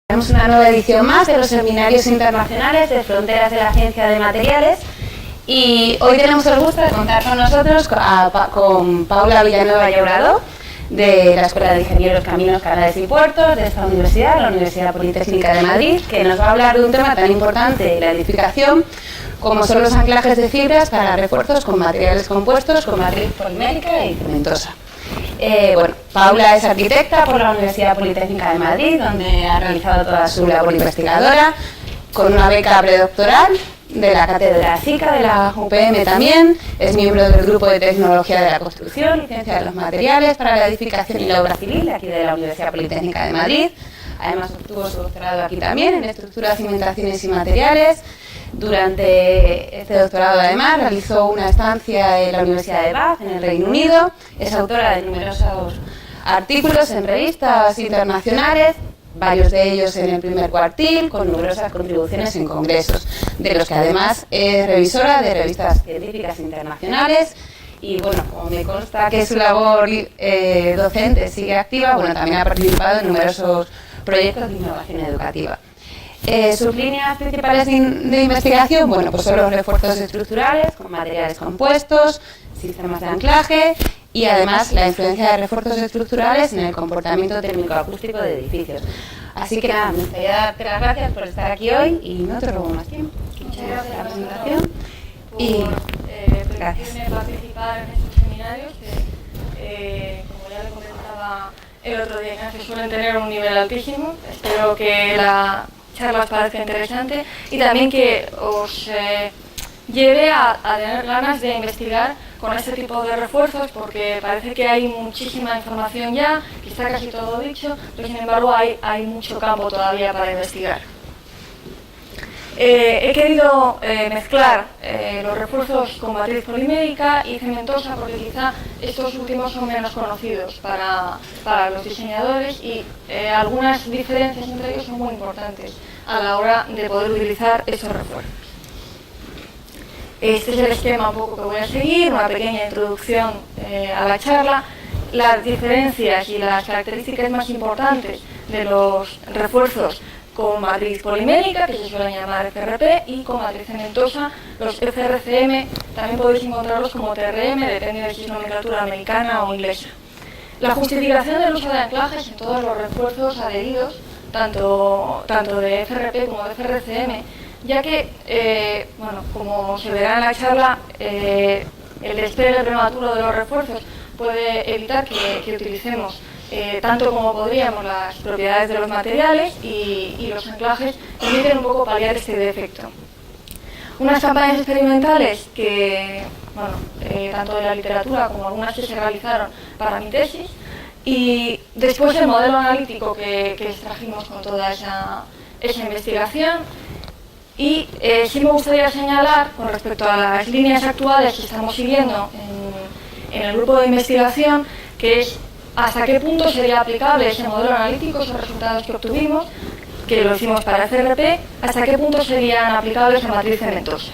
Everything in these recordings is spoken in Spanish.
Tenemos una nueva edición más de los seminarios internacionales de fronteras de la ciencia de materiales y hoy tenemos el gusto de contar con nosotros con Paula Villanueva Llaurado de la Escuela de Ingenieros Caminos, Canales y Puertos de esta universidad, la Universidad Politécnica de Madrid, que nos va a hablar de un tema tan importante, la edificación, como son los anclajes de fibras para refuerzos con materiales compuestos, con matriz polimérica y cementosa. Bueno, Paula es arquitecta por la Universidad Politécnica de Madrid, donde ha realizado toda su labor investigadora, con una beca predoctoral de la cátedra SICA de la UPM también, es miembro del Grupo de Tecnología de la Construcción y Ciencia de los Materiales para la Edificación y la Obra Civil, aquí de la Universidad Politécnica de Madrid. Además obtuvo su doctorado aquí también en Estructuras, Cimentaciones y Materiales. Durante este doctorado además realizó una estancia en la Universidad de Bath, en el Reino Unido. Es autora de numerosos artículos en revistas internacionales, varios de ellos en el primer cuartil, con numerosas contribuciones en congresos, de los que además es revisora de revistas científicas internacionales. Y bueno, como me consta que su labor docente sigue activa, bueno, también ha participado en numerosos proyectos de innovación educativa. Sus líneas principales de investigación, bueno, pues son los refuerzos estructurales con materiales compuestos, sistemas de anclaje y además la influencia de refuerzos estructurales en el comportamiento térmico-acústico de edificios. Así que nada, me gustaría darte las gracias por estar aquí hoy y no te robo más tiempo. Muchas gracias la presentación por permitirme participar en estos seminarios que, como ya le comentaba el otro día, que suelen tener un nivel altísimo. Espero que la charla os parezca interesante y también que os lleve a tener ganas de investigar con este tipo de refuerzos, porque parece que hay muchísima información ya, que está casi todo dicho, pero sin embargo hay mucho campo todavía para investigar. He querido mezclar los refuerzos con matriz polimérica y cementosa porque quizá estos últimos son menos conocidos para los diseñadores y algunas diferencias entre ellos son muy importantes a la hora de poder utilizar estos refuerzos. Este es el esquema un poco que voy a seguir, una pequeña introducción a la charla, las diferencias y las características más importantes de los refuerzos con matriz polimérica, que se suelen llamar FRP, y con matriz cementosa, los FRCM, también podéis encontrarlos como TRM, depende de si es nomenclatura americana o inglesa. La justificación del uso de anclajes en todos los refuerzos adheridos, tanto de FRP como de FRCM, ya que, bueno, como se verá en la charla, el despegue prematuro de los refuerzos puede evitar que utilicemos tanto como podríamos las propiedades de los materiales y los anclajes permiten un poco paliar este defecto. Unas campañas experimentales que, bueno, tanto de la literatura como algunas que se realizaron para mi tesis, y después el modelo analítico que extrajimos con toda esa investigación. Y sí me gustaría señalar, con respecto a las líneas actuales que estamos siguiendo en el grupo de investigación, que es hasta qué punto sería aplicable ese modelo analítico, esos resultados que obtuvimos, que lo hicimos para FRP, hasta qué punto serían aplicables a matriz cementosa.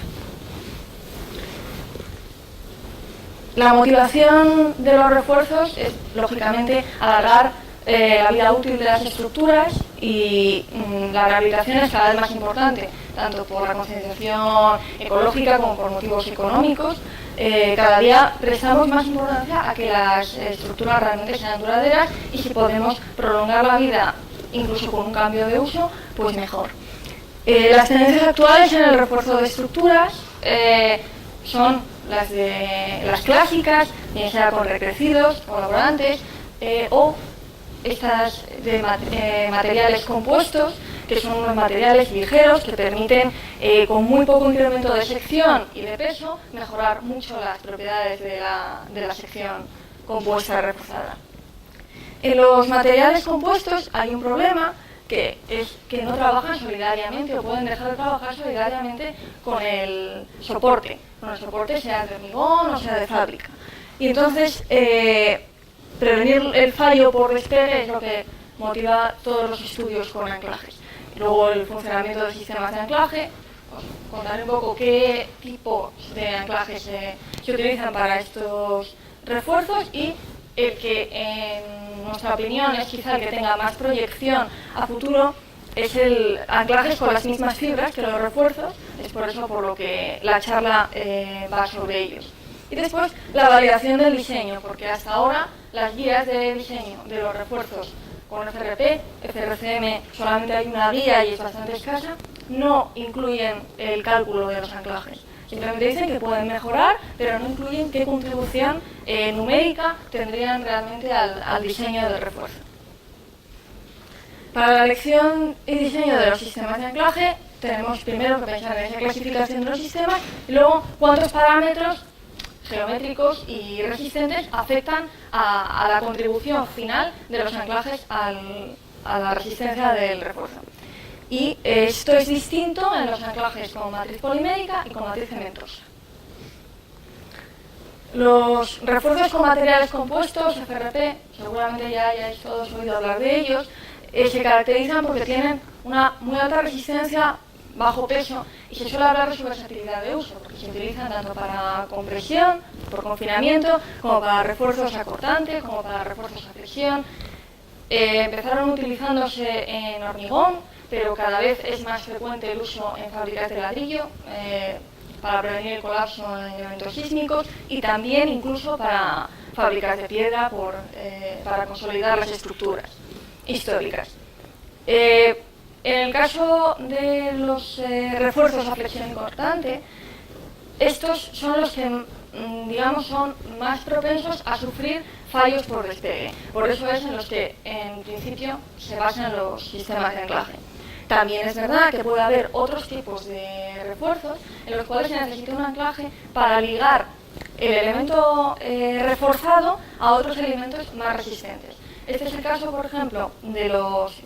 La motivación de los refuerzos es, lógicamente, alargar la vida útil de las estructuras y la rehabilitación es cada vez más importante, tanto por la concienciación ecológica como por motivos económicos. Cada día prestamos más importancia a que las estructuras realmente sean duraderas y si podemos prolongar la vida, incluso con un cambio de uso, pues mejor. Las tendencias actuales en el refuerzo de estructuras son las clásicas, bien sea con recrecidos, colaborantes o estas de materiales compuestos, que son unos materiales ligeros que permiten, con muy poco incremento de sección y de peso, mejorar mucho las propiedades de la sección compuesta reforzada. En los materiales compuestos hay un problema, que es que no trabajan solidariamente o pueden dejar de trabajar solidariamente con el soporte sea de hormigón o sea de fábrica. Y entonces, prevenir el fallo por despegue es lo que motiva todos los estudios con anclajes. Luego el funcionamiento de sistemas de anclaje, pues, contaré un poco qué tipo de anclajes se utilizan para estos refuerzos y el que en nuestra opinión es quizá el que tenga más proyección a futuro es el anclajes con las mismas fibras que los refuerzos, es por eso por lo que la charla va sobre ellos. Y después la validación del diseño, porque hasta ahora las guías de diseño de los refuerzos con FRP, FRCM solamente hay una guía y es bastante escasa, no incluyen el cálculo de los anclajes. Simplemente dicen que pueden mejorar, pero no incluyen qué contribución numérica tendrían realmente al diseño del refuerzo. Para la elección y diseño de los sistemas de anclaje, tenemos primero que pensar en esa clasificación de los sistemas y luego cuántos parámetros geométricos y resistentes afectan a la contribución final de los anclajes a la resistencia del refuerzo. Y esto es distinto en los anclajes con matriz polimérica y con matriz cementosa. Los refuerzos con materiales compuestos, FRP, seguramente ya hayáis todos oído hablar de ellos, se caracterizan porque tienen una muy alta resistencia, bajo peso, y se suele hablar de su versatilidad de uso, porque se utilizan tanto para compresión, por confinamiento, como para refuerzos a cortante, como para refuerzos a presión. Empezaron utilizándose en hormigón, pero cada vez es más frecuente el uso en fábricas de ladrillo, para prevenir el colapso en eventos sísmicos y también incluso para fábricas de piedra para consolidar las estructuras históricas. En el caso de los refuerzos a flexión cortante, estos son los que digamos son más propensos a sufrir fallos por despegue. Por eso es en los que en principio se basan los sistemas de anclaje. También es verdad que puede haber otros tipos de refuerzos en los cuales se necesita un anclaje para ligar el elemento reforzado a otros elementos más resistentes. Este es el caso, por ejemplo, de los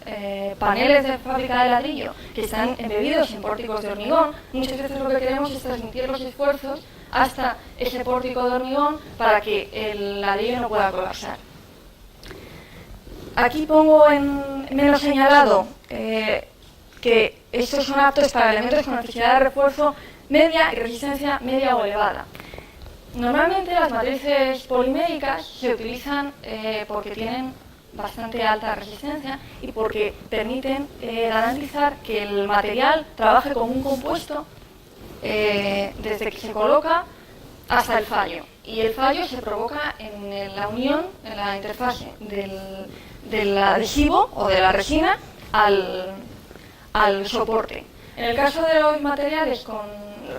paneles de fábrica de ladrillo que están embebidos en pórticos de hormigón. Muchas veces lo que queremos es transmitir los esfuerzos hasta ese pórtico de hormigón para que el ladrillo no pueda colapsar. Aquí pongo en menos señalado que estos son aptos para elementos con necesidad de refuerzo media y resistencia media o elevada. Normalmente las matrices poliméricas se utilizan porque tienen bastante alta resistencia y porque permiten garantizar que el material trabaje como un compuesto desde que se coloca hasta el fallo. Y el fallo se provoca en la unión, en la interfase del adhesivo o de la resina al soporte. En el caso de los materiales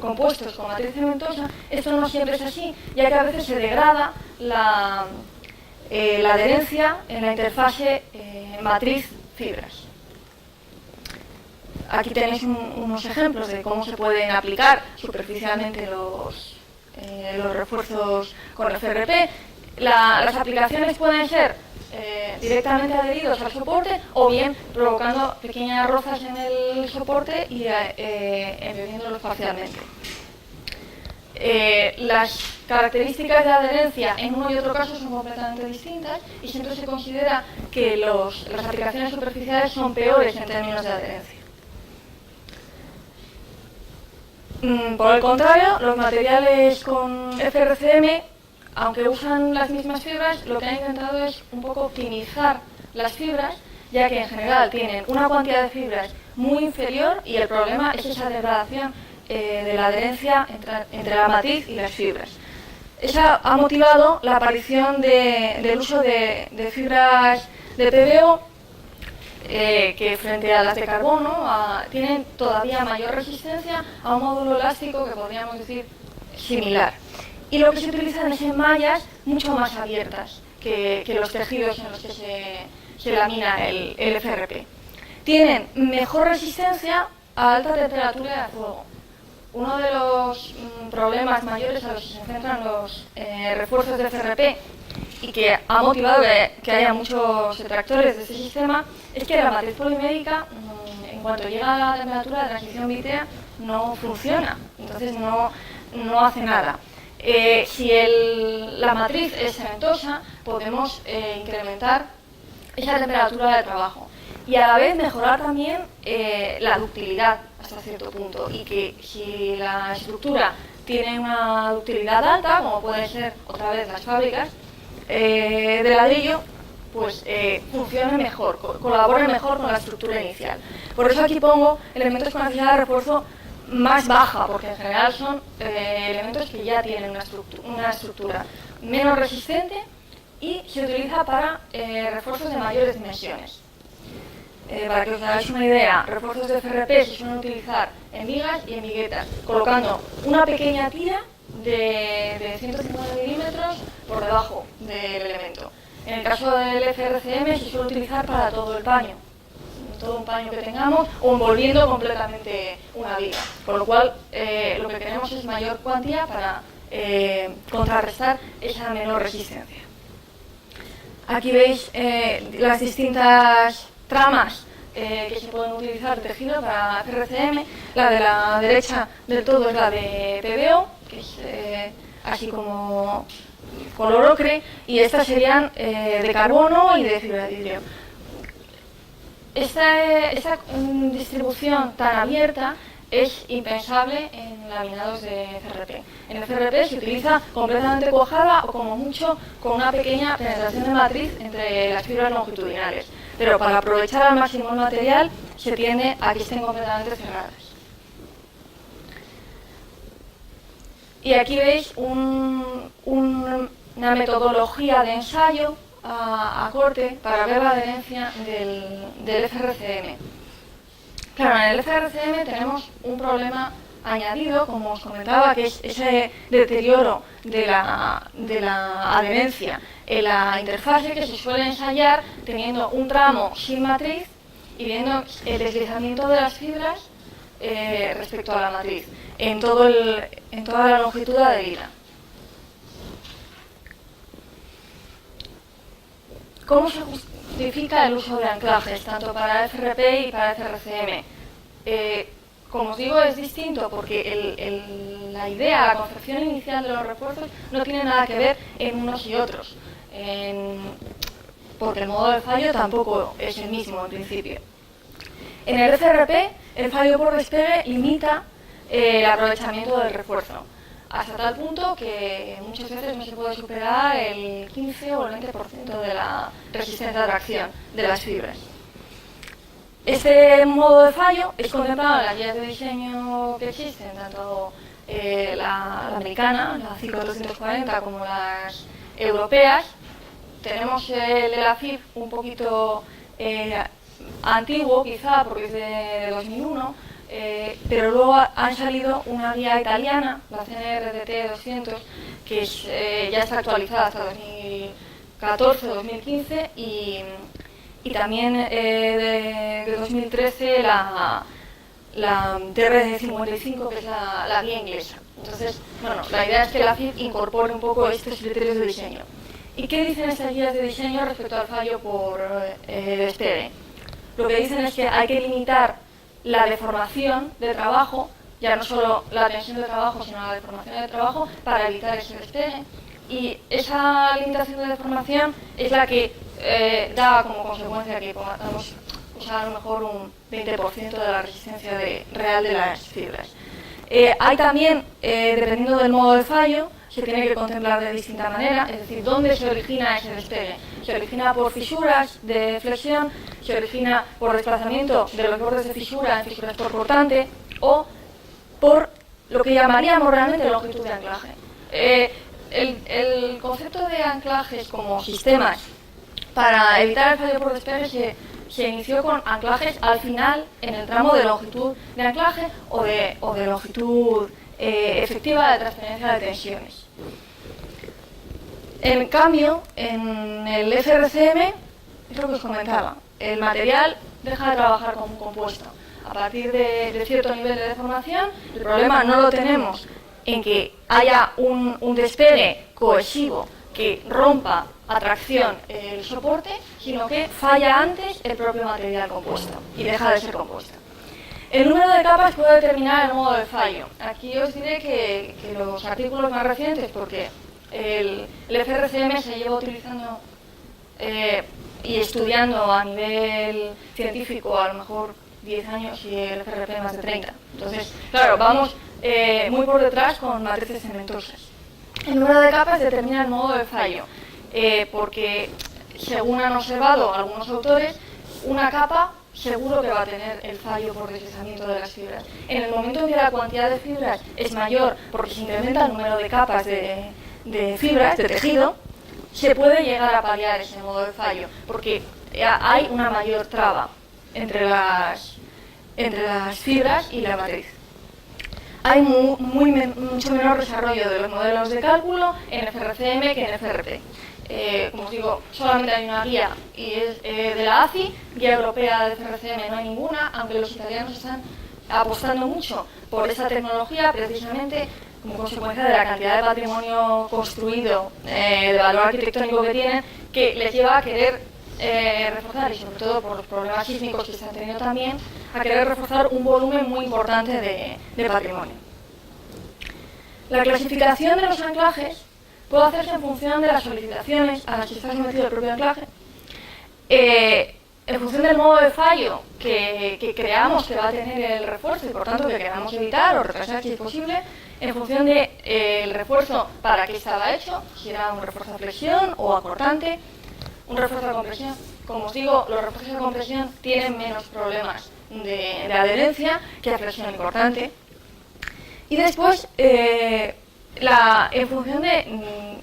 compuestos con matriz cementosa, esto no siempre es así, ya que a veces se degrada la adherencia en la interfase matriz-fibras. Aquí tenéis unos ejemplos de cómo se pueden aplicar superficialmente los refuerzos con FRP. Las aplicaciones pueden ser directamente adheridos al soporte o bien provocando pequeñas rozas en el soporte y embebiéndolos parcialmente. Las características de adherencia en uno y otro caso son completamente distintas y siempre se considera que las aplicaciones superficiales son peores en términos de adherencia. Por el contrario, los materiales con FRCM, aunque usan las mismas fibras, lo que han intentado es un poco optimizar las fibras, ya que en general tienen una cantidad de fibras muy inferior y el problema es esa degradación de la adherencia entre la matriz y las fibras. Eso ha motivado la aparición del uso de fibras de PVO que frente a las de carbono tienen todavía mayor resistencia a un módulo elástico que podríamos decir similar. Y lo que se utilizan es en mallas mucho más abiertas que los tejidos en los que se lamina el FRP. Tienen mejor resistencia a alta temperatura y a fuego. Uno de los problemas mayores a los que se centran los refuerzos de FRP y que ha motivado que haya muchos detractores de este sistema es que la matriz polimérica, en cuanto llega a la temperatura de transición vítrea, no funciona, entonces no hace nada. Si la matriz es cementosa, podemos incrementar esa temperatura de trabajo y a la vez mejorar también la ductilidad. Hasta hasta cierto punto, y que si la estructura tiene una utilidad alta, como pueden ser otra vez las fábricas de ladrillo, pues funcione mejor, colabore mejor con la estructura inicial. Por eso aquí pongo elementos con necesidad de refuerzo más baja, porque en general son elementos que ya tienen una estructura menos resistente y se utiliza para refuerzos de mayores dimensiones. Para que os hagáis una idea, refuerzos de FRP se suelen utilizar en vigas y en viguetas, colocando una pequeña tira de 150 milímetros por debajo del elemento. En el caso del FRCM se suele utilizar para todo el paño, todo un paño que tengamos, o envolviendo completamente una viga, con lo cual lo que queremos es mayor cuantía para contrarrestar esa menor resistencia. Aquí veis las distintas tramas que se pueden utilizar de tejido para FRCM. La de la derecha del todo es la de PBO, que es así como color ocre, y estas serían de carbono y de fibra de vidrio. Esta distribución tan abierta es impensable en laminados de FRP. En el FRP se utiliza completamente cuajada o como mucho con una pequeña penetración de matriz entre las fibras longitudinales. Pero para aprovechar al máximo el material se tiende a que estén completamente cerradas. Y aquí veis una metodología de ensayo a corte para ver la adherencia del FRCM. Claro, en el FRCM tenemos un problema añadido, como os comentaba, que es ese deterioro de la adherencia en la interfase que se suele ensayar teniendo un tramo sin matriz y viendo el deslizamiento de las fibras respecto a la matriz en toda la longitud adherida. ¿Cómo se justifica el uso de anclajes, tanto para FRP y para FRCM? Como os digo, es distinto porque la idea, la concepción inicial de los refuerzos no tiene nada que ver en unos y otros, porque el modo de fallo tampoco es el mismo en principio. En el FRP, el fallo por despegue limita el aprovechamiento del refuerzo, hasta tal punto que muchas veces no se puede superar el 15 o el 20% de la resistencia de tracción de las fibras. Este modo de fallo es contemplado en las guías de diseño que existen, tanto la americana, la 5440, como las europeas. Tenemos el de la FIB un poquito antiguo, quizá, porque es de 2001, pero luego han salido una guía italiana, la CNRDT 200, que ya está actualizada hasta 2014 o 2015, y también de 2013 la TR55, que es la guía inglesa. Entonces, bueno, la idea es que la FIB incorpore un poco estos criterios de diseño. ¿Y qué dicen estas guías de diseño respecto al fallo por despegue? Lo que dicen es que hay que limitar la deformación de trabajo, ya no solo la tensión de trabajo, sino la deformación de trabajo, para evitar ese despegue. Y esa limitación de deformación es la que da como consecuencia que podamos usar a lo mejor un 20% de la resistencia real de las fibras. Hay también, dependiendo del modo de fallo, se tiene que contemplar de distinta manera, es decir, dónde se origina ese despegue. Se origina por fisuras de flexión, se origina por desplazamiento de los bordes de fisura en fisuras por cortante, o por lo que llamaríamos realmente longitud de anclaje. El concepto de anclajes como sistemas para evitar el fallo por despegue se inició con anclajes al final en el tramo de longitud de anclaje o de longitud efectiva de transferencia de tensiones. En cambio, en el FRCM, es lo que os comentaba, el material deja de trabajar como un compuesto. A partir de cierto nivel de deformación, el problema no lo tenemos en que haya un despegue cohesivo que rompa a tracción el soporte, sino que falla antes el propio material compuesto y deja de ser compuesto. El número de capas puede determinar el modo de fallo. Aquí os diré que los artículos más recientes, porque el FRCM se lleva utilizando y estudiando a nivel científico a lo mejor 10 años y el FRP más de 30. Entonces, claro, vamos muy por detrás con matrices cementosas. El número de capas determina el modo de fallo, porque según han observado algunos autores, una capa seguro que va a tener el fallo por deslizamiento de las fibras. En el momento en que la cantidad de fibras es mayor porque se incrementa el número de capas de fibras, de tejido, se puede llegar a paliar ese modo de fallo, porque hay una mayor traba entre las fibras y la matriz. Hay mucho menor desarrollo de los modelos de cálculo en FRCM que en FRP. Como os digo, solamente hay una guía y es de la ACI, guía europea de FRCM no hay ninguna, aunque los italianos están apostando mucho por esa tecnología precisamente como consecuencia de la cantidad de patrimonio construido, de valor arquitectónico que tienen, que les lleva a querer reforzar, y sobre todo por los problemas sísmicos que se han tenido también, a querer reforzar un volumen muy importante de patrimonio. La clasificación de los anclajes puede hacerse en función de las solicitaciones a las que está sometido el propio anclaje, en función del modo de fallo que creamos que va a tener el refuerzo y por tanto que queramos evitar o retrasar si es posible, en función del refuerzo para qué estaba hecho, si era un refuerzo a flexión o a cortante, un refuerzo a compresión. Como os digo, los refuerzos a compresión tienen menos problemas de adherencia que a flexión y cortante. Y después, en función de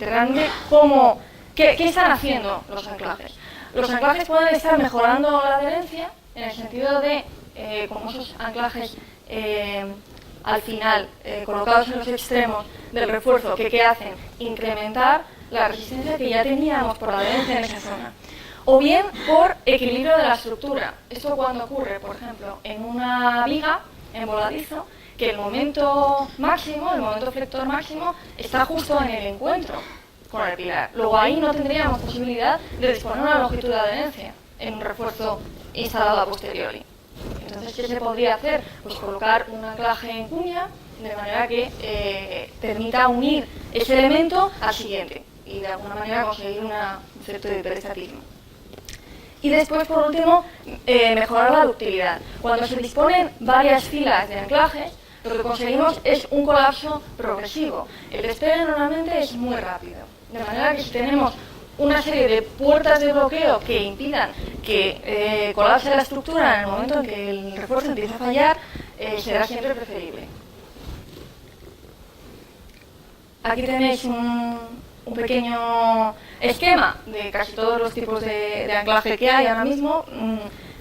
realmente qué están haciendo los anclajes. Los anclajes pueden estar mejorando la adherencia en el sentido de, como esos anclajes al final, colocados en los extremos del refuerzo, ¿qué hacen? Incrementar la resistencia que ya teníamos por la adherencia en esa zona. O bien por equilibrio de la estructura. Esto cuando ocurre, por ejemplo, en una viga, en voladizo, que el momento máximo, el momento flector máximo, está justo en el encuentro con el pilar. Luego ahí no tendríamos posibilidad de disponer de una longitud de adherencia en un refuerzo instalado a posteriori. Entonces, ¿qué se podría hacer? Pues colocar un anclaje en cuña de manera que permita unir ese elemento al siguiente y de alguna manera conseguir un efecto de hiperestatismo. Y después, por último, mejorar la ductilidad. Cuando se disponen varias filas de anclajes, lo que conseguimos es un colapso progresivo. El despegue normalmente es muy rápido, de manera que si tenemos una serie de puertas de bloqueo que impidan que colapse la estructura en el momento en que el refuerzo empieza a fallar, será siempre preferible. Aquí tenéis un pequeño esquema de casi todos los tipos de anclaje que hay ahora mismo.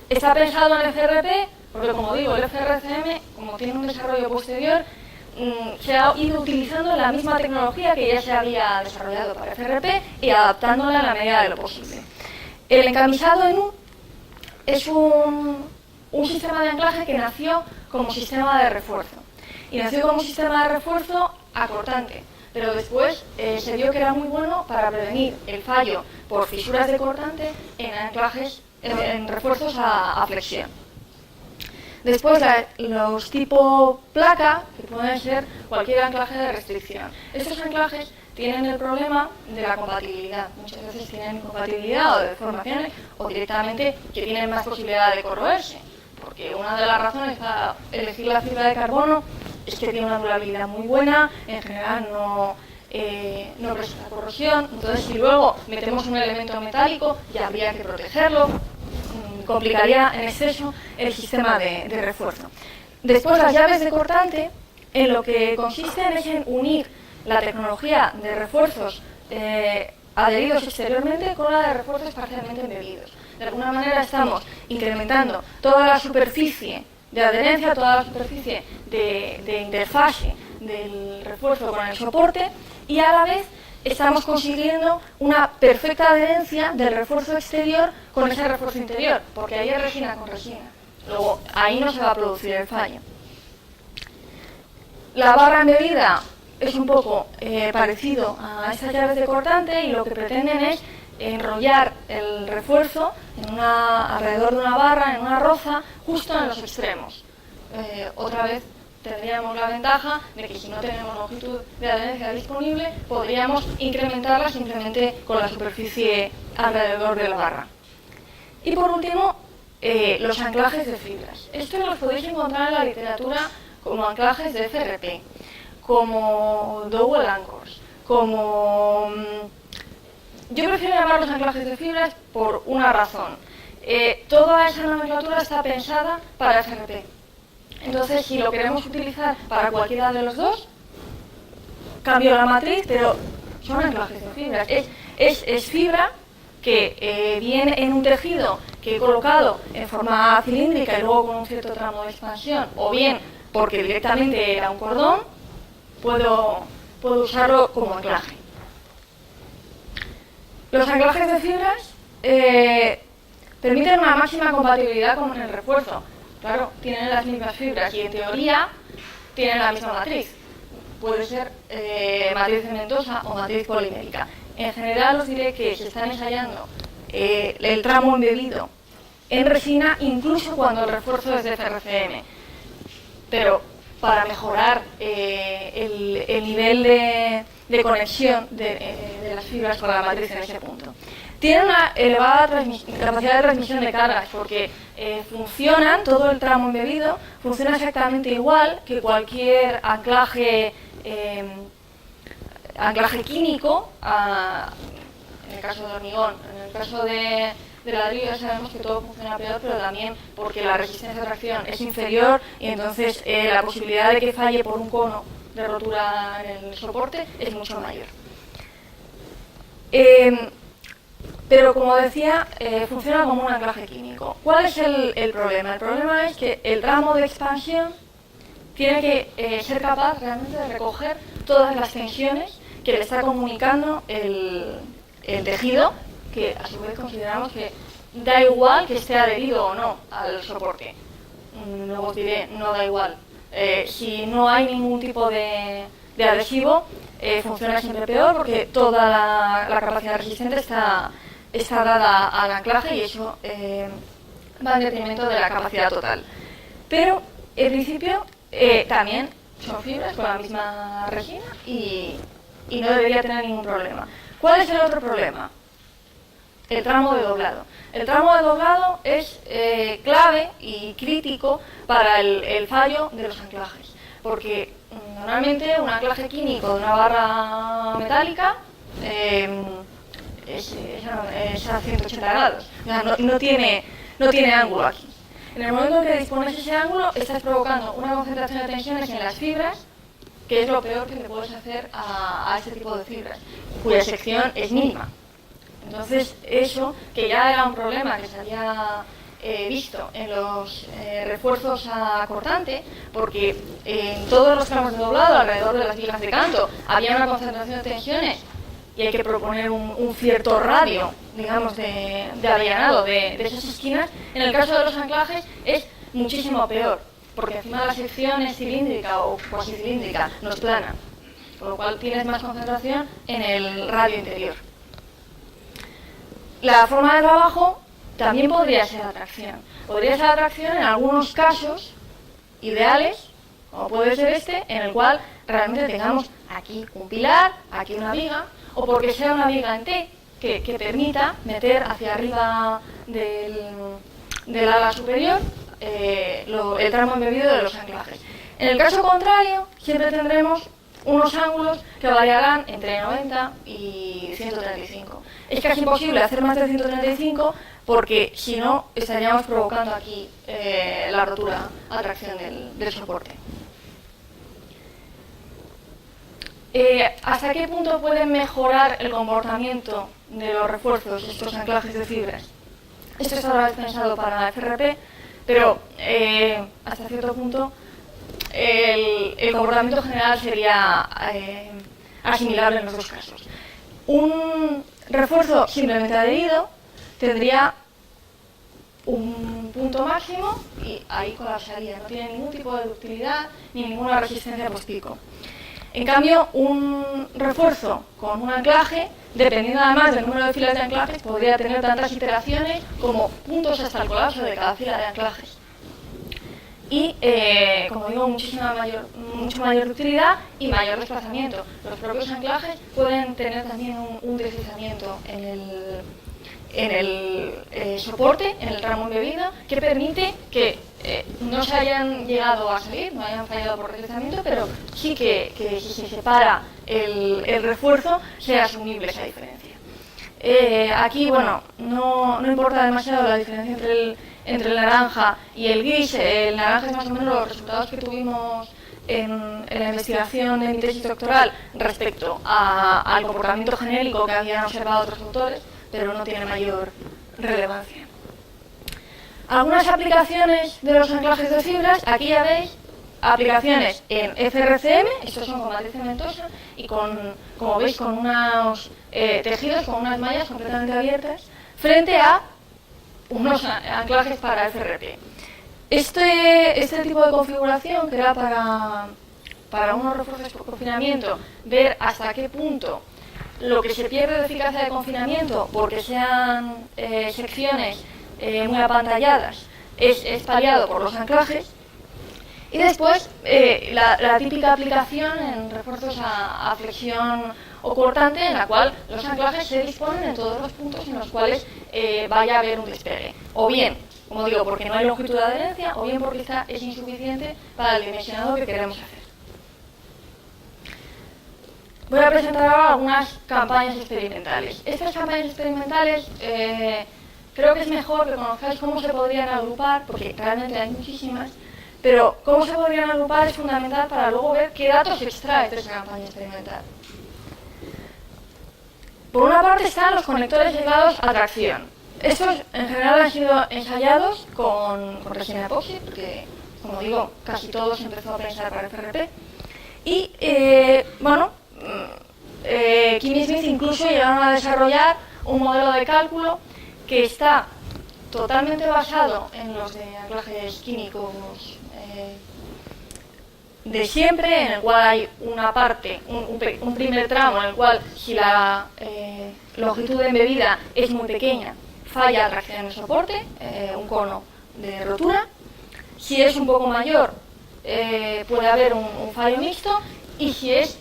Está pensado en el FRP, porque como digo, el FRCM, como tiene un desarrollo posterior, se ha ido utilizando la misma tecnología que ya se había desarrollado para FRP y adaptándola en la medida de lo posible. El encamisado en U es un sistema de anclaje que nació como sistema de refuerzo. Y nació como sistema de refuerzo acortante, pero después se vio que era muy bueno para prevenir el fallo por fisuras de cortante en anclajes, en refuerzos a flexión. Después los tipo placa, que pueden ser cualquier anclaje de restricción. Estos anclajes tienen el problema de la compatibilidad. Muchas veces tienen incompatibilidad o deformaciones o directamente que tienen más posibilidad de corroerse. Porque una de las razones para elegir la fibra de carbono es que tiene una durabilidad muy buena, en general no presenta corrosión. Entonces, si luego metemos un elemento metálico, ya habría que protegerlo. Complicaría en exceso el sistema de refuerzo. Después, las llaves de cortante, en lo que consisten es en unir la tecnología de refuerzos adheridos exteriormente con la de refuerzos parcialmente embebidos. De alguna manera estamos incrementando toda la superficie de adherencia, toda la superficie de interfase del refuerzo con el soporte y a la vez estamos consiguiendo una perfecta adherencia del refuerzo exterior con ese refuerzo interior, porque ahí es resina con resina. Luego, ahí no se va a producir el fallo. La barra embebida es un poco parecido a estas llaves de cortante y lo que pretenden es enrollar el refuerzo alrededor de una barra, en una roza, justo en los extremos. Otra vez tendríamos la ventaja de que si no tenemos longitud de adherencia disponible, podríamos incrementarla simplemente con la superficie alrededor de la barra. Y por último, los anclajes de fibras. Esto los podéis encontrar en la literatura como anclajes de FRP, como double anchors, como... Yo prefiero llamarlos anclajes de fibras por una razón. Toda esa nomenclatura está pensada para FRP. Entonces, si lo queremos utilizar para cualquiera de los dos, cambio la matriz, pero son anclajes de fibras. Es fibra que viene en un tejido que he colocado en forma cilíndrica y luego con un cierto tramo de expansión, o bien porque directamente era un cordón, puedo usarlo como anclaje. Los anclajes de fibras permiten una máxima compatibilidad con el refuerzo. Claro, tienen las mismas fibras y en teoría tienen la misma matriz. Puede ser matriz cementosa o matriz polimérica. En general os diré que se están ensayando el tramo embebido en resina incluso cuando el refuerzo es de FRCM. Pero para mejorar el nivel de conexión de las fibras con la matriz en ese punto. Tienen una elevada capacidad de transmisión de cargas porque funcionan, todo el tramo embebido funciona exactamente igual que cualquier anclaje químico, en el caso de hormigón. En el caso de ladrillo ya sabemos que todo funciona peor, pero también porque la resistencia de tracción es inferior y entonces la posibilidad de que falle por un cono de rotura en el soporte es mucho mayor. Pero como decía, funciona como un anclaje químico. ¿Cuál es el problema? El problema es que el tramo de expansión tiene que ser capaz realmente de recoger todas las tensiones que le está comunicando el tejido, que a su vez consideramos que da igual que esté adherido o no al soporte. Luego os diré, no da igual. Si no hay ningún tipo de adhesivo, funciona siempre peor porque toda la capacidad resistente está dada al anclaje y eso va en detrimento de la capacidad total. Pero, en principio, también son fibras con la misma resina y no debería tener ningún problema. ¿Cuál es el otro problema? El tramo de doblado. El tramo de doblado es clave y crítico para el fallo de los anclajes, porque normalmente un anclaje químico de una barra metálica es a 180 grados, o sea, no tiene ángulo aquí. En el momento en que dispones ese ángulo, estás provocando una concentración de tensiones en las fibras, que es lo peor que le puedes hacer a este tipo de fibras, cuya sección es mínima. Entonces, eso, que ya era un problema que se había visto en los refuerzos a cortante, porque en todos los tramos de doblado, alrededor de las vigas de canto, había una concentración de tensiones y hay que proponer un cierto radio, digamos, de allanado de esas esquinas. En el caso de los anclajes es muchísimo peor, porque encima la sección es cilíndrica o cuasi cilíndrica, no es plana, por lo cual tienes más concentración en el radio interior. La forma de trabajo también podría ser atracción. Podría ser atracción en algunos casos ideales, como puede ser este, en el cual realmente tengamos aquí un pilar, aquí una viga, o porque sea una viga en T que permita meter hacia arriba del ala superior el tramo embebido de los anclajes. En el caso contrario, siempre tendremos unos ángulos que variarán entre 90 y 135. Es casi imposible hacer más de 135 porque si no estaríamos provocando aquí la rotura a tracción del soporte. ¿Hasta qué punto pueden mejorar el comportamiento de los refuerzos, estos anclajes de fibras? Esto está ahora pensado para FRP, pero hasta cierto punto el comportamiento general sería asimilable en los dos casos. Un refuerzo simplemente adherido tendría un punto máximo y ahí colapsaría, no tiene ningún tipo de ductilidad ni ninguna resistencia post-pico. En cambio, un refuerzo con un anclaje, dependiendo además del número de filas de anclajes, podría tener tantas iteraciones como puntos hasta el colapso de cada fila de anclajes. Y, como digo, mucho mayor ductilidad y mayor desplazamiento. Los propios anclajes pueden tener también un deslizamiento en el soporte, en el tramo embebida, que permite que no se hayan llegado a salir, no hayan fallado por deslizamiento, pero sí que si se separa el refuerzo sea asumible esa diferencia. Aquí, bueno, no importa demasiado la diferencia entre el naranja y el gris. El naranja es más o menos los resultados que tuvimos en la investigación de mi tesis doctoral respecto al comportamiento genérico que habían observado otros autores, pero no tiene mayor relevancia. Algunas aplicaciones de los anclajes de fibras, aquí ya veis aplicaciones en FRCM, estos son con matriz cementosa y como veis, con unos tejidos, con unas mallas completamente abiertas, frente a unos anclajes para FRP. Este tipo de configuración, que era para unos refuerzos por confinamiento, ver hasta qué punto lo que se pierde de eficacia de confinamiento, porque sean secciones muy apantalladas, es paliado por los anclajes. Y después, la típica aplicación en refuerzos a flexión o cortante, en la cual los anclajes se disponen en todos los puntos en los cuales vaya a haber un despegue. O bien, como digo, porque no hay longitud de adherencia, o bien porque esta es insuficiente para el dimensionado que queremos hacer. Voy a presentar ahora algunas campañas experimentales. Estas campañas experimentales creo que es mejor que conozcáis cómo se podrían agrupar, porque realmente hay muchísimas, pero cómo se podrían agrupar es fundamental para luego ver qué datos se extrae de esa campaña experimental. Por una parte están los conectores llegados a tracción. Estos en general han sido ensayados con resina epoxi, porque, como digo, casi todo se empezó a pensar para FRP. Y, Kim y Smith incluso llegaron a desarrollar un modelo de cálculo que está totalmente basado en los de anclajes químicos de siempre, en el cual hay una parte, un primer tramo en el cual, si la longitud de embebida es muy pequeña, falla tracción en el soporte, un cono de rotura. Si es un poco mayor, puede haber un fallo mixto, y si es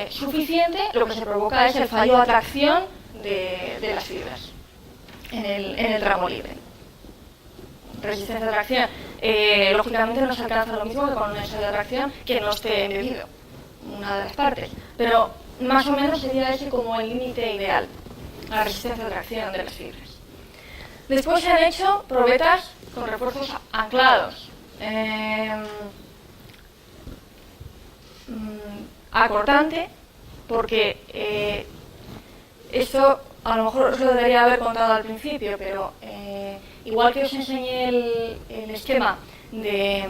suficiente, lo que se provoca es el fallo a tracción de las fibras en el tramo libre. Resistencia de tracción, lógicamente no se alcanza lo mismo que con un ensayo de tracción que no esté embebido, una de las partes, pero más o menos sería ese como el límite ideal, la resistencia de tracción de las fibras. Después se han hecho probetas con refuerzos anclados, a cortante, porque esto a lo mejor os lo debería haber contado al principio, pero igual que os enseñé el esquema de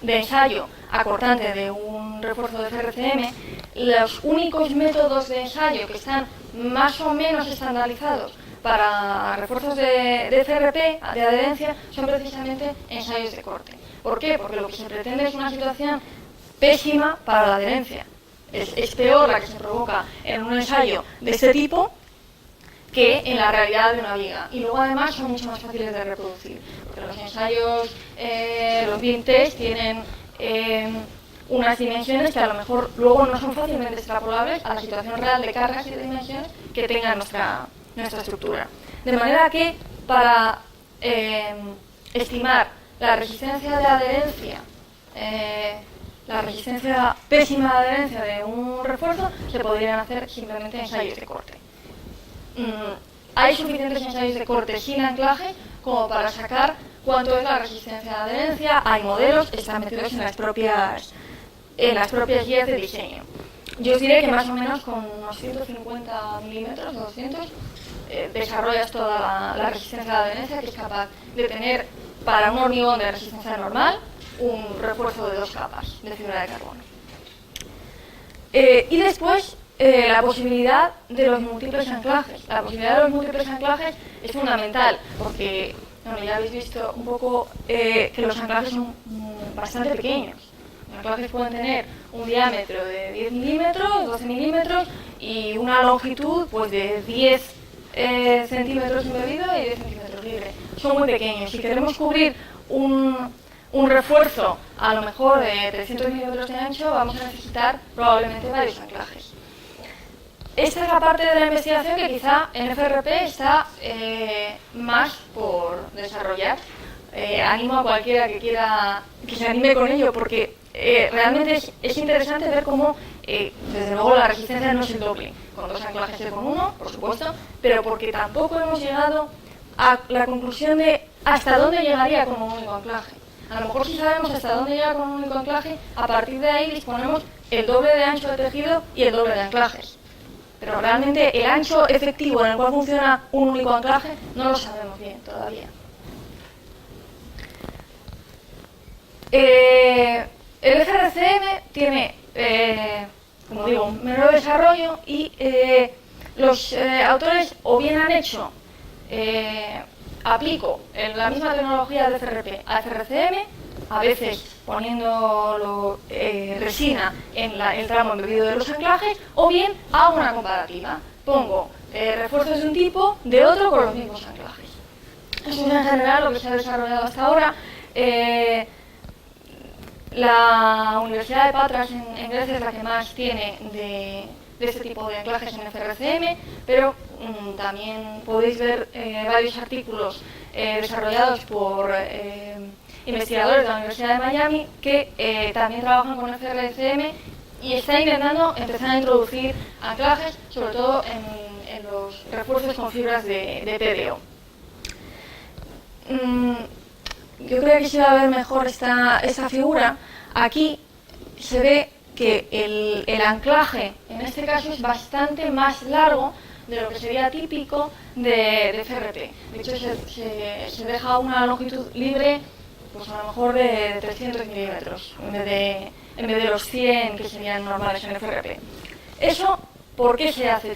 ensayo a cortante de un refuerzo de FRCM, los únicos métodos de ensayo que están más o menos estandarizados para refuerzos de FRP, de adherencia, son precisamente ensayos de corte. ¿Por qué? Porque lo que se pretende es una situación pésima para la adherencia. Es peor la que se provoca en un ensayo de este tipo que en la realidad de una viga. Y luego además son mucho más fáciles de reproducir, porque los ensayos, los beam test tienen unas dimensiones que a lo mejor luego no son fácilmente extrapolables a la situación real de cargas y de dimensiones que tenga nuestra estructura. De manera que para estimar la resistencia de adherencia, la resistencia pésima de adherencia de un refuerzo, se podrían hacer simplemente ensayos de corte. Hay suficientes ensayos de corte sin anclaje como para sacar cuánto es la resistencia de adherencia. Hay modelos, están metidos en las propias guías de diseño. Yo os diré que más o menos con unos 150 milímetros o 200 desarrollas toda la resistencia de adherencia, que es capaz de tener para un hormigón de resistencia normal un refuerzo de 2 capas de fibra de carbono. Y después la posibilidad de los múltiples anclajes. La posibilidad de los múltiples anclajes es fundamental porque, bueno, ya habéis visto un poco que los anclajes son bastante pequeños. Los anclajes pueden tener un diámetro de 10 milímetros, 12 milímetros y una longitud pues de 10 centímetros embebido y 10 centímetros libre. Son muy pequeños. Si queremos cubrir un refuerzo a lo mejor de 300 milímetros de ancho, vamos a necesitar probablemente varios anclajes. esta es la parte de la investigación que quizá en FRP está más por desarrollar. Animo a cualquiera que quiera que se anime con ello, porque realmente es interesante ver cómo, desde luego, la resistencia no es el doble con 2 anclajes que con 1, por supuesto, pero porque tampoco hemos llegado a la conclusión de hasta dónde llegaría con un único anclaje. A lo mejor si sabemos hasta dónde llega con un único anclaje, a partir de ahí disponemos el doble de ancho de tejido y el doble de anclajes. Pero realmente el ancho efectivo en el cual funciona un único anclaje no lo sabemos bien todavía. El FRCM tiene, como digo, un menor desarrollo y los autores o bien han hecho, aplico la misma tecnología del FRP a FRCM, a veces poniendo resina en el tramo embebido de los anclajes, o bien hago una comparativa. Pongo refuerzos de un tipo, de otro, con los mismos anclajes. Eso es en general lo que se ha desarrollado hasta ahora. La Universidad de Patras en Grecia es la que más tiene de este tipo de anclajes en FRCM, pero también podéis ver varios artículos desarrollados por investigadores de la Universidad de Miami que también trabajan con FRCM y están intentando empezar a introducir anclajes, sobre todo en los refuerzos con fibras de PDO. Yo creo que se va a ver mejor esta figura. Aquí se ve que el anclaje, en este caso, es bastante más largo de lo que sería típico de FRP. De hecho, se deja una longitud libre, pues a lo mejor de 300 milímetros, en vez de los 100 que serían normales en FRP. ¿Eso por qué se hace?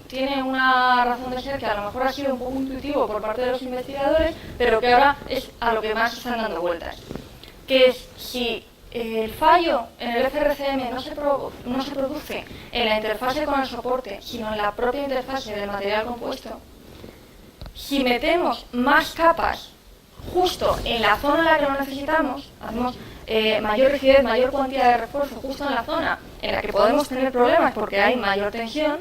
Tiene una razón de ser que a lo mejor ha sido un poco intuitivo por parte de los investigadores, pero que ahora es a lo que más están dando vueltas. Que es, si el fallo en el FRCM no se produce en la interfase con el soporte, sino en la propia interfase del material compuesto, si metemos más capas justo en la zona en la que lo necesitamos, hacemos mayor rigidez, mayor cantidad de refuerzo justo en la zona en la que podemos tener problemas porque hay mayor tensión,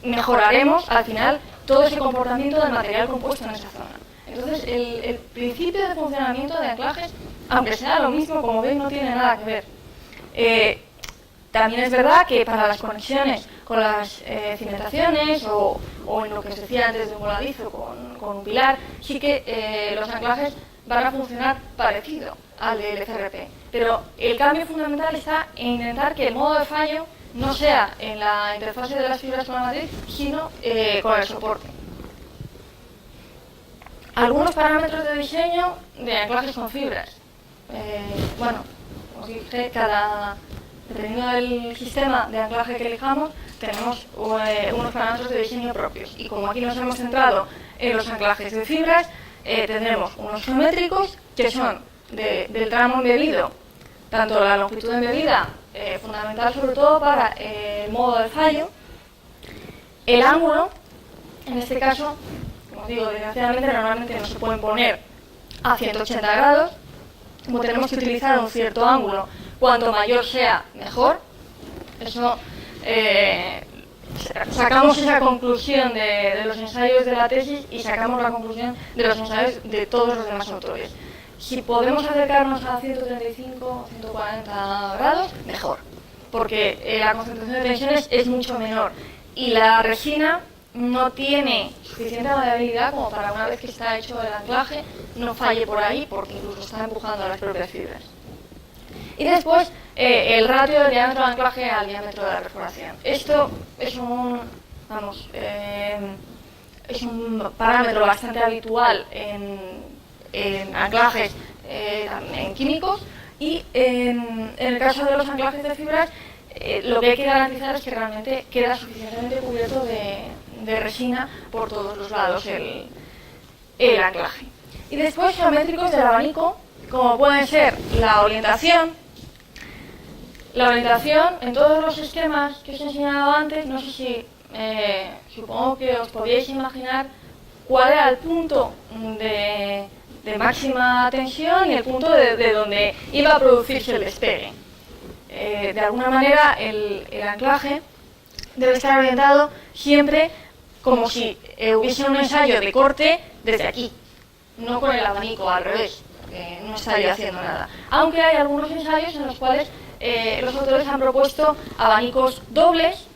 mejoraremos al final todo ese comportamiento del material compuesto en esa zona. Entonces, el principio de funcionamiento de anclajes, aunque sea lo mismo, como veis, no tiene nada que ver. También es verdad que para las conexiones con las cimentaciones o en lo que se decía antes de un voladizo con un pilar, sí que los anclajes van a funcionar parecido al del FRP. Pero el cambio fundamental está en intentar que el modo de fallo no sea en la interfase de las fibras con la matriz, sino con el soporte. Algunos parámetros de diseño de anclajes con fibras. Bueno, os dije, dependiendo del sistema de anclaje que elijamos, tenemos unos parámetros de diseño propios. Y como aquí nos hemos centrado en los anclajes de fibras, tendremos unos geométricos que son del tramo embebido, tanto la longitud embebida, fundamental sobre todo para el modo de fallo, el ángulo, en este caso, como digo, desgraciadamente normalmente no se pueden poner a 180 grados, como tenemos que utilizar un cierto ángulo, cuanto mayor sea, mejor. Eso, sacamos esa conclusión de los ensayos de la tesis y sacamos la conclusión de los ensayos de todos los demás autores. Si podemos acercarnos a 135 o 140 grados, mejor, porque la concentración de tensiones es mucho menor y la resina no tiene suficiente variabilidad como para, una vez que está hecho el anclaje, no falle por ahí, porque incluso está empujando las propias fibras. Y después, el ratio del diámetro del anclaje al diámetro de la perforación. Esto es es un parámetro bastante habitual en anclajes en químicos, y en el caso de los anclajes de fibras, lo que hay que garantizar es que realmente queda suficientemente cubierto de resina por todos los lados el anclaje. Y después, geométricos del abanico, como pueden ser la orientación. La orientación, en todos los esquemas que os he enseñado antes, no sé si, supongo que os podíais imaginar cuál era el punto de máxima tensión y el punto de donde iba a producirse el despegue. De alguna manera, el anclaje debe estar orientado siempre como si hubiese un ensayo de corte desde aquí, no con el abanico al revés, que no estaría haciendo nada. Aunque hay algunos ensayos en los cuales los autores han propuesto abanicos dobles,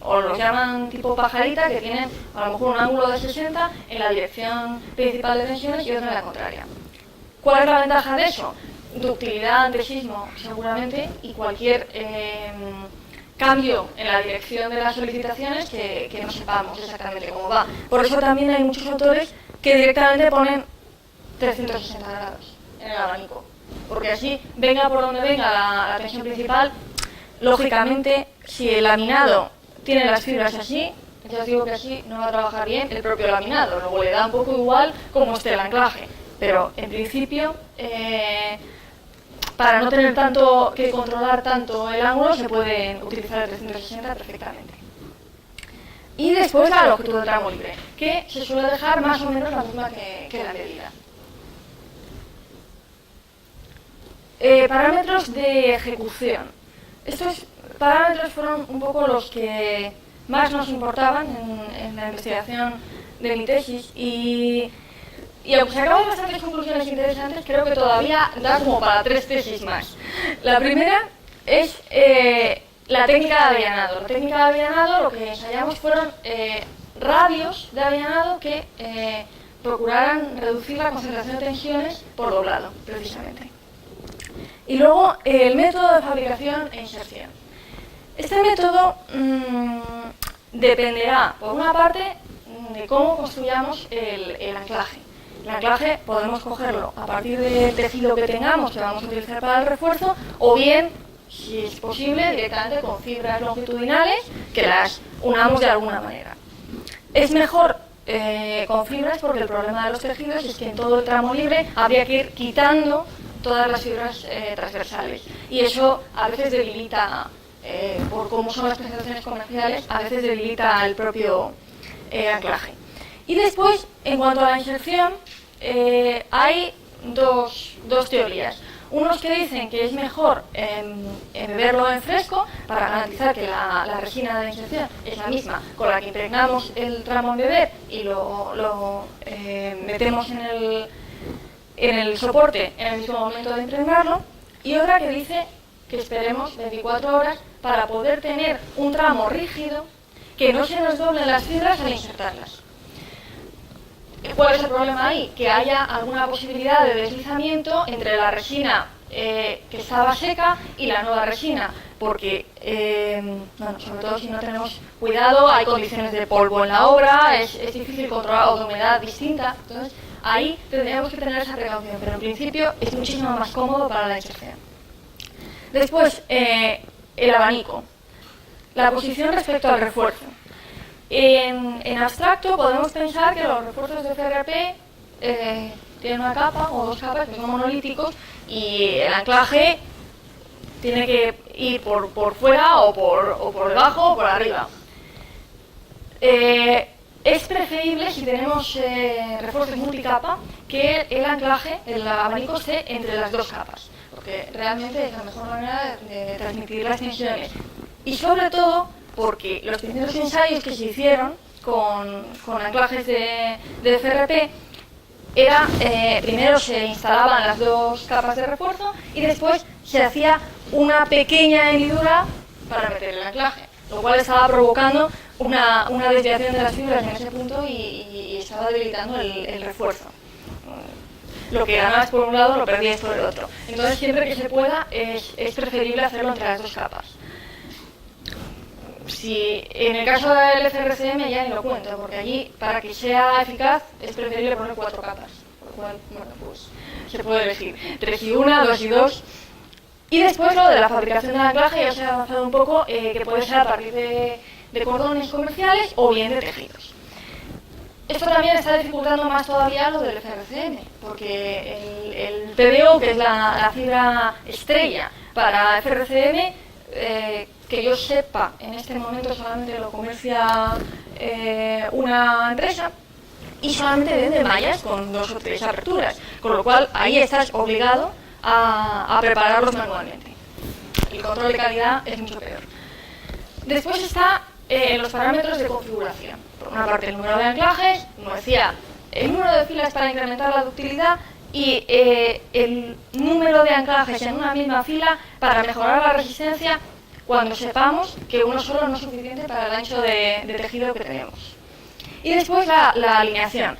o los llaman tipo pajarita, que tienen a lo mejor un ángulo de 60 en la dirección principal de tensiones y otro en la contraria. ¿Cuál es la ventaja de eso? Ductilidad ante sismo, seguramente, y cualquier cambio en la dirección de las solicitaciones que no sepamos exactamente cómo va. Por eso también hay muchos autores que directamente ponen 360 grados en el abanico, porque así, venga por donde venga la tensión principal, lógicamente, si el laminado tiene las fibras así, ya os digo que así no va a trabajar bien el propio laminado, luego le da un poco igual cómo esté el anclaje, pero en principio, para no tener tanto que controlar tanto el ángulo, se pueden utilizar el 360 perfectamente. Y después la longitud del tramo libre, que se suele dejar más o menos la misma que la medida. Parámetros de ejecución. Estos parámetros fueron un poco los que más nos importaban en la investigación de mi tesis y aunque sacamos bastantes conclusiones interesantes, creo que todavía da como para 3 tesis más. La primera es la técnica de avellanado. La técnica de avellanado, lo que ensayamos fueron radios de avellanado que procuraran reducir la concentración de tensiones por doblado, precisamente. Y luego el método de fabricación e inserción. Este método dependerá, por una parte, de cómo construyamos el anclaje. El anclaje podemos cogerlo a partir del tejido que tengamos, que vamos a utilizar para el refuerzo, o bien, si es posible, directamente con fibras longitudinales que las unamos de alguna manera. Es mejor con fibras porque el problema de los tejidos es que en todo el tramo libre habría que ir quitando todas las fibras transversales, y eso a veces debilita, por cómo son las presentaciones comerciales, a veces debilita el propio anclaje. Y después, en cuanto a la inserción, hay dos teorías. Unos que dicen que es mejor beberlo en fresco para garantizar que la resina de inserción es la misma con la que impregnamos el tramo en beber y lo metemos en el soporte en el mismo momento de impregnarlo, y otra que dice que esperemos 24 horas para poder tener un tramo rígido que no se nos doblen las fibras al insertarlas. ¿Cuál es el problema ahí? Que haya alguna posibilidad de deslizamiento entre la resina que estaba seca y la nueva resina, porque, bueno, sobre todo si no tenemos cuidado, hay condiciones de polvo en la obra, es difícil controlar, o de humedad distinta, entonces ahí tendríamos que tener esa precaución, pero en principio es muchísimo más cómodo para la inserción. Después, el abanico, la posición respecto al refuerzo. En abstracto podemos pensar que los refuerzos de FRP tienen una capa o 2 capas que son monolíticos y el anclaje tiene que ir por fuera o por debajo o por arriba. Es preferible, si tenemos refuerzos multicapa, que el anclaje, el abanico, esté entre las 2 capas, porque realmente es la mejor manera de transmitir las tensiones. Y sobre todo porque los primeros ensayos que se hicieron con anclajes de FRP era, primero se instalaban las 2 capas de refuerzo y después se hacía una pequeña hendidura para meter el anclaje, lo cual estaba provocando una desviación de las fibras en ese punto y estaba debilitando el refuerzo. Lo que ganabas por un lado lo perdías por el otro. Entonces, siempre que se pueda, es preferible hacerlo entre las 2 capas. Si en el caso del FRCM ya ni lo cuento, porque allí, para que sea eficaz, es preferible poner 4 capas. Por lo cual, bueno, pues se puede elegir 3 y 1, 2 y 2. Y después lo de la fabricación del anclaje, ya os he avanzado un poco, que puede ser a partir de cordones comerciales o bien de tejidos. Esto también está dificultando más todavía lo del FRCM, porque el PDO, que es la fibra estrella para FRCM, que yo sepa, en este momento solamente lo comercia una empresa y solamente vende mallas con 2 o 3 aperturas, con lo cual ahí estás obligado a prepararlos manualmente. El control de calidad es mucho peor. Después está los parámetros de configuración. Por una parte, el número de anclajes, como decía, el número de filas para incrementar la ductilidad y el número de anclajes en una misma fila para mejorar la resistencia cuando sepamos que uno solo no es suficiente para el ancho de tejido que tenemos. Y después la alineación.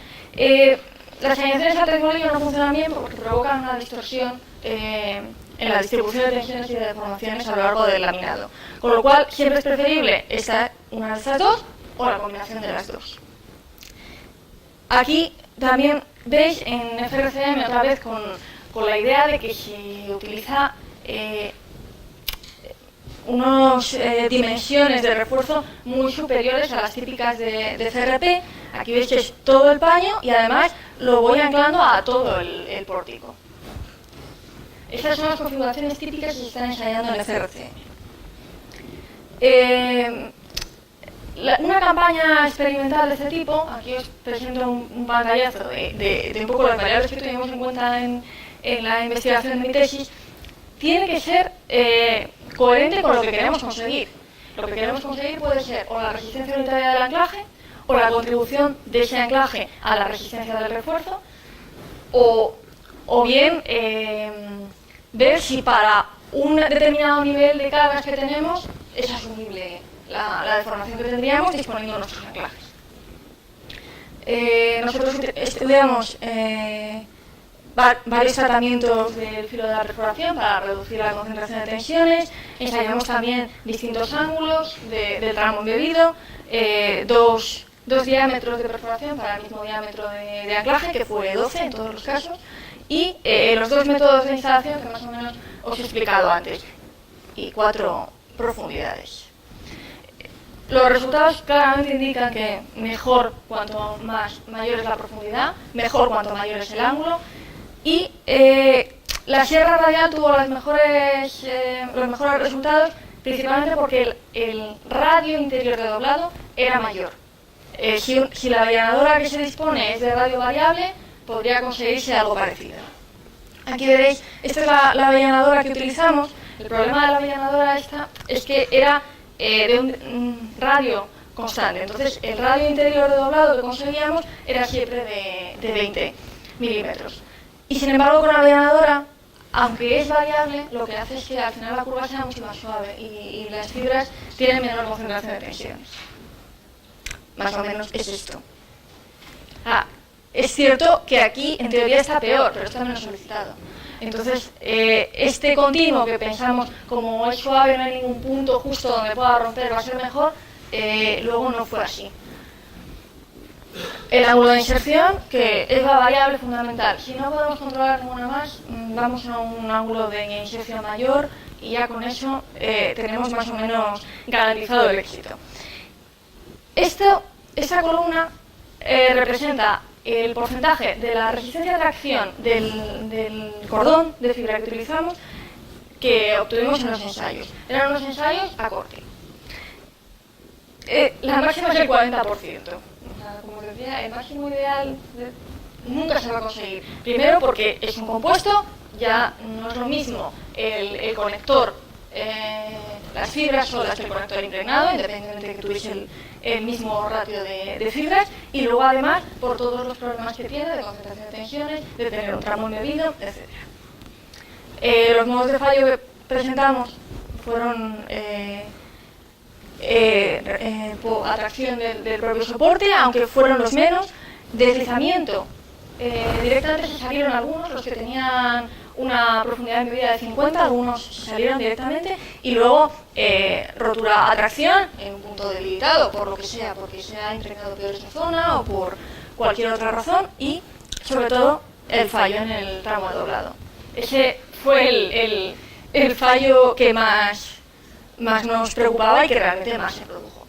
Las alineaciones al trifolio no funcionan bien porque provocan una distorsión en la distribución de tensiones y de deformaciones a lo largo del laminado. Con lo cual, siempre es preferible una de estas dos o la combinación de las dos. Aquí también veis en FRCM otra vez con la idea de que se utiliza unas dimensiones de refuerzo muy superiores a las típicas de CRP. Aquí veis que es todo el paño y además lo voy anclando a todo el pórtico. Estas son las configuraciones típicas que se están ensayando en el FRCM. Una campaña experimental de este tipo, aquí os presento un pantallazo de un poco las variables que tuvimos en cuenta en la investigación de mi tesis, tiene que ser coherente con lo que queremos conseguir. Lo que queremos conseguir puede ser o la resistencia unitaria del anclaje, o la contribución de ese anclaje a la resistencia del refuerzo, o bien ver si para un determinado nivel de cargas que tenemos es asumible la deformación que tendríamos disponiendo nuestros anclajes. Nosotros estudiamos varios tratamientos del filo de la perforación para reducir la concentración de tensiones, ensayamos también distintos ángulos del tramo embebido, dos diámetros de perforación para el mismo diámetro de anclaje, que fue 12 en todos los casos, y los dos métodos de instalación que más o menos os he explicado antes, y 4 profundidades. Los resultados claramente indican que mejor cuanto mayor es la profundidad, mejor cuanto mayor es el ángulo, y la sierra radial tuvo los mejores resultados, principalmente porque el radio interior de doblado era mayor. Si la avellanadora que se dispone es de radio variable, podría conseguirse algo parecido. Aquí veréis, esta es la avellanadora que utilizamos. El problema de la avellanadora esta es que era de un radio constante. Entonces, el radio interior de doblado que conseguíamos era siempre de 20 milímetros. Y sin embargo, con la avellanadora, aunque es variable, lo que hace es que al final la curva sea mucho más suave y las fibras tienen menor concentración de tensiones. Más o menos es esto. Es cierto que aquí en teoría está peor, pero está menos solicitado. Entonces, este continuo que pensamos como es suave, no hay ningún punto justo donde pueda romper, va a ser mejor, luego no fue así. El ángulo de inserción, que es la variable fundamental. Si no podemos controlar ninguna más, vamos a un ángulo de inserción mayor y ya con eso tenemos más o menos garantizado el éxito. Esta columna representa el porcentaje de la resistencia a tracción del cordón de fibra que utilizamos que obtuvimos en los ensayos. Eran unos ensayos a corte. La máxima es el 40%. Como decía, el máximo ideal nunca se va a conseguir. Primero porque es un compuesto, ya no es lo mismo el conector, las fibras son las del conector impregnado, independientemente de que tuviese el mismo ratio de fibras, y luego además por todos los problemas que tiene de concentración de tensiones, de tener un tramo embebido, etc. Los modos de fallo que presentamos fueron por atracción del propio soporte, aunque fueron los menos. Deslizamiento, directamente se salieron algunos, los que tenían una profundidad de medida de 50, algunos se salieron directamente, y luego rotura a tracción en un punto debilitado, por lo que sea, porque se ha impregnado peor esa zona o por cualquier otra razón, y sobre todo el fallo en el tramo de doblado. Ese fue el fallo que más nos preocupaba y que realmente más se produjo,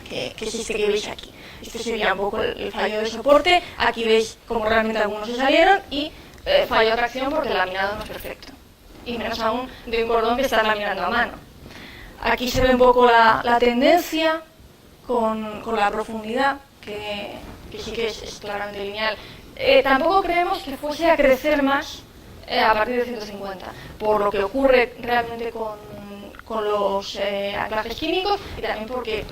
que es este que veis aquí. Este sería un poco el fallo de soporte. Aquí veis cómo realmente algunos se salieron, y fallo de tracción porque el laminado no es perfecto, y menos aún de un cordón que está laminando a mano. Aquí se ve un poco la tendencia con la profundidad, que sí que es claramente lineal. Tampoco creemos que fuese a crecer más a partir de 150, por lo que ocurre realmente los anclajes químicos y también porque,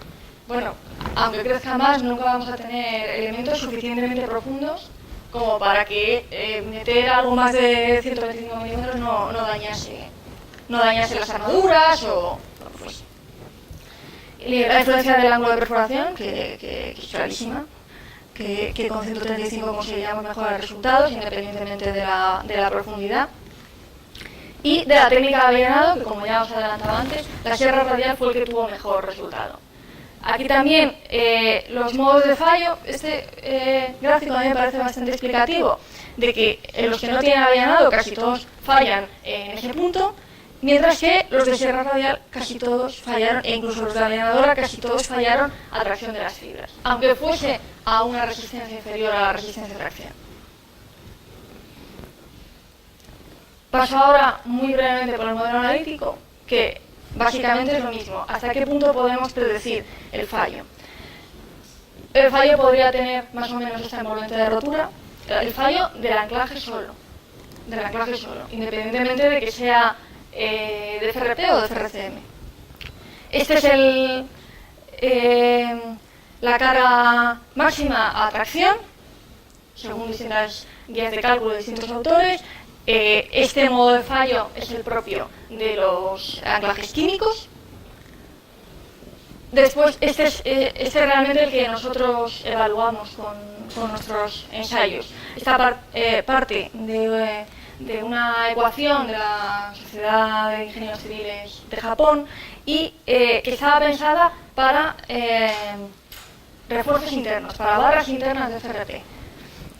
bueno, aunque crezca más, nunca vamos a tener elementos suficientemente profundos como para que meter algo más de 125 milímetros no dañase las armaduras o pues. La influencia del ángulo de perforación, que es clarísima, que con 135 conseguiríamos mejorar resultados independientemente de la profundidad. Y de la técnica de avellanado, que como ya os adelantaba antes, la sierra radial fue el que tuvo mejor resultado. Aquí también los modos de fallo, este gráfico a mí me parece bastante explicativo, de que los que no tienen avellanado casi todos fallan en ese punto, mientras que los de sierra radial casi todos fallaron, e incluso los de avellanadora casi todos fallaron a tracción de las fibras, aunque fuese a una resistencia inferior a la resistencia de tracción. Paso ahora muy brevemente por el modelo analítico, que básicamente es lo mismo. ¿Hasta qué punto podemos predecir el fallo? El fallo podría tener más o menos esta envolvente de rotura, el fallo del anclaje solo, independientemente de que sea de FRP o de FRCM. Este es la carga máxima a tracción, según distintas guías de cálculo de distintos autores. Este modo de fallo es el propio de los anclajes químicos. Después, este es realmente el que nosotros evaluamos con nuestros ensayos. Esta parte de una ecuación de la Sociedad de Ingenieros Civiles de Japón y que estaba pensada para refuerzos internos, para barras internas de FRP.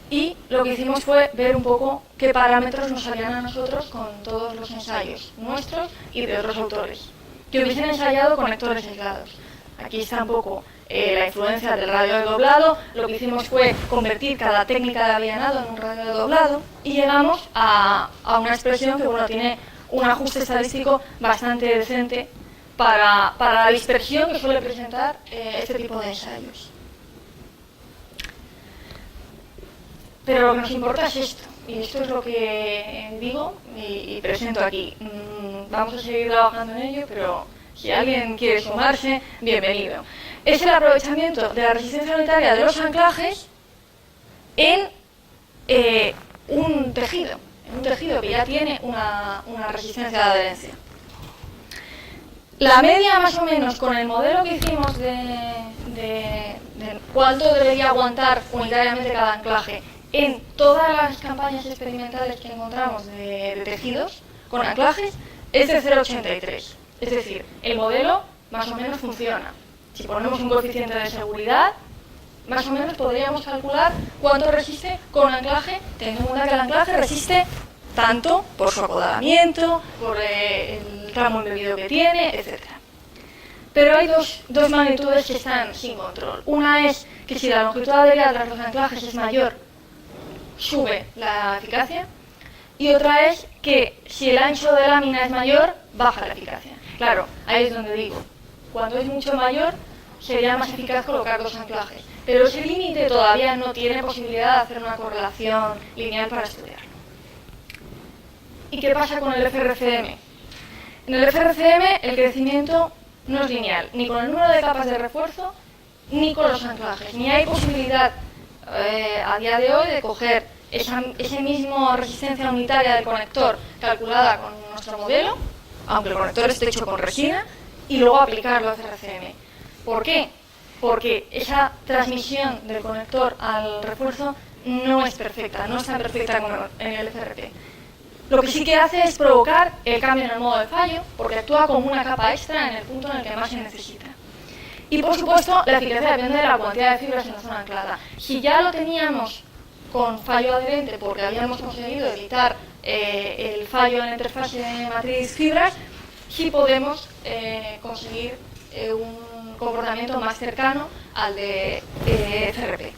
Y lo que hicimos fue ver un poco qué parámetros nos salían a nosotros con todos los ensayos nuestros y de otros autores que hubiesen ensayado conectores aislados. Aquí está un poco la influencia del radio de doblado. Lo que hicimos fue convertir cada técnica de avellanado en un radio de doblado y llegamos a una expresión que tiene un ajuste estadístico bastante decente para la dispersión que suele presentar este tipo de ensayos. Pero lo que nos importa es esto, y esto es lo que digo y presento aquí. Vamos a seguir trabajando en ello, pero si alguien quiere sumarse, bienvenido. Es el aprovechamiento de la resistencia unitaria de los anclajes en un tejido que ya tiene una resistencia de adherencia. La media más o menos con el modelo que hicimos de cuánto debería aguantar unitariamente cada anclaje en todas las campañas experimentales que encontramos de tejidos con anclajes es de 0,83. Es decir, el modelo más o menos funciona. Si ponemos un coeficiente de seguridad, más o menos podríamos calcular cuánto resiste con anclaje, teniendo en cuenta que el anclaje resiste tanto por su acodamiento, por el tramo embebido que tiene, etc. Pero hay dos magnitudes que están sin control. Una es que si la longitud adherida tras los anclajes es mayor, sube la eficacia, y otra es que si el ancho de lámina es mayor, baja la eficacia. Claro, ahí es donde digo, cuando es mucho mayor, sería más eficaz colocar dos anclajes, pero ese límite todavía no tiene posibilidad de hacer una correlación lineal para estudiarlo. ¿Y qué pasa con el FRCM? En el FRCM el crecimiento no es lineal, ni con el número de capas de refuerzo, ni con los anclajes, ni hay posibilidad a día de hoy de coger esa misma resistencia unitaria del conector calculada con nuestro modelo, aunque el conector esté hecho con resina, y luego aplicarlo a FRCM. ¿Por qué? Porque esa transmisión del conector al refuerzo no es perfecta, no es tan perfecta como en el FRP. Lo que sí que hace es provocar el cambio en el modo de fallo, porque actúa como una capa extra en el punto en el que más se necesita. Y por supuesto, la eficacia depende de la cantidad de fibras en la zona anclada. Si ya lo teníamos con fallo adherente porque habíamos conseguido evitar el fallo en la interfase matriz-fibras, sí podemos conseguir un comportamiento más cercano al de FRP.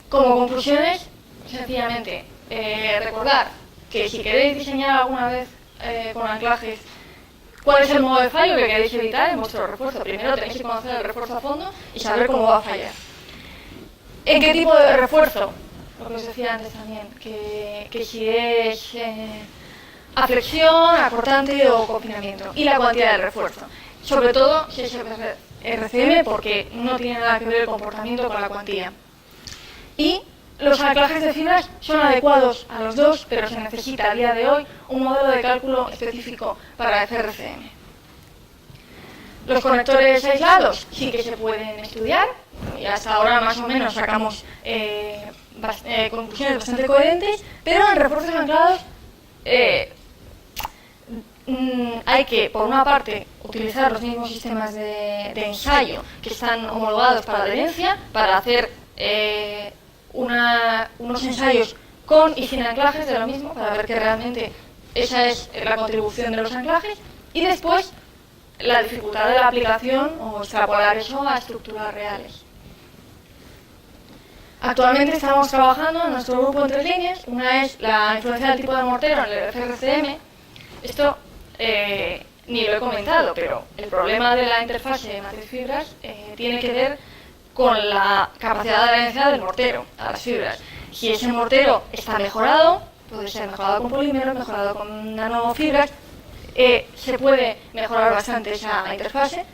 Como conclusiones, sencillamente, recordar que si queréis diseñar alguna vez con anclajes, ¿cuál es el modo de fallo que queréis evitar en vuestro refuerzo? Primero tenéis que conocer el refuerzo a fondo y saber cómo va a fallar. ¿En qué tipo de refuerzo? Lo que os decía antes también, que si es a flexión, a cortante o confinamiento, y la cuantía del refuerzo. Sobre todo si es RCM, porque no tiene nada que ver el comportamiento con la cuantía. Y los anclajes de fibras son adecuados a los dos, pero se necesita a día de hoy un modelo de cálculo específico para FRCM. Los conectores aislados sí que se pueden estudiar, y hasta ahora más o menos sacamos conclusiones bastante coherentes, pero en refuerzos anclados hay que, por una parte, utilizar los mismos sistemas de ensayo que están homologados para la adherencia, para hacer unos ensayos con y sin anclajes de lo mismo, para ver que realmente esa es la contribución de los anclajes, y después la dificultad de la aplicación o extrapolar eso a estructuras reales. Actualmente estamos trabajando en nuestro grupo en 3 líneas. Una es la influencia del tipo de mortero en el FRCM. Esto ni lo he comentado, pero el problema de la interfase de matriz-fibras tiene que ver con la capacidad de adherencia del mortero a las fibras. Si ese mortero está mejorado, puede ser mejorado con polímeros, mejorado con nanofibras, se puede mejorar bastante esa interfase.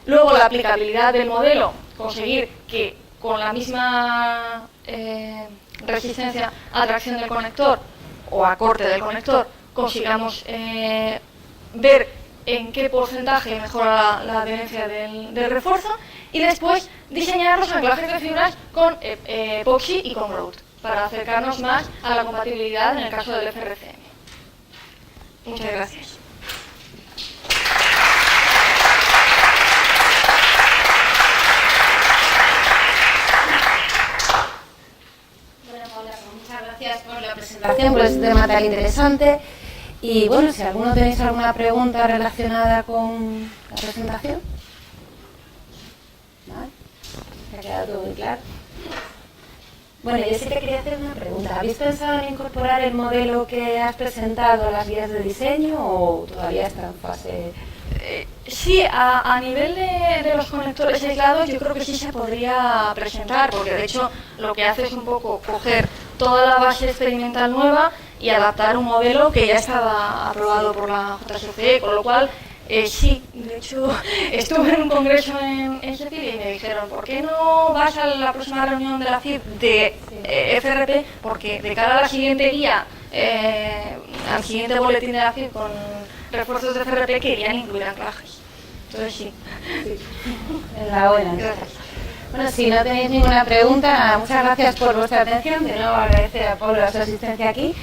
Luego la aplicabilidad del modelo, conseguir que con la misma resistencia a tracción del conector o a corte del conector consigamos ver en qué porcentaje mejora la adherencia del refuerzo, y después diseñar los anclajes de fibras con epoxi y con grout para acercarnos más a la compatibilidad en el caso del FRCM. Muchas gracias. Muchas gracias por la presentación, por este tema tan interesante. Y bueno, si alguno tenéis alguna pregunta relacionada con la presentación. ¿Vale? ¿Se ha quedado todo muy claro? Bueno, yo sí te quería hacer una pregunta. ¿Habéis pensado en incorporar el modelo que has presentado a las guías de diseño o todavía está en fase...? Sí, a nivel de los conectores aislados yo creo que sí se podría presentar, porque de hecho lo que hace es un poco coger toda la base experimental nueva y adaptar un modelo que ya estaba aprobado por la JSOCE, con lo cual sí, de hecho estuve en un congreso en Sheffield y me dijeron, ¿por qué no vas a la próxima reunión de la FIB de FRP? Porque de cara a la siguiente guía, al siguiente boletín de la FIB con refuerzos de FRP querían incluir anclajes. Entonces sí. Enhorabuena. Gracias. Bueno, si no tenéis ninguna pregunta, muchas gracias por vuestra atención. De nuevo agradecer a Pablo su asistencia aquí.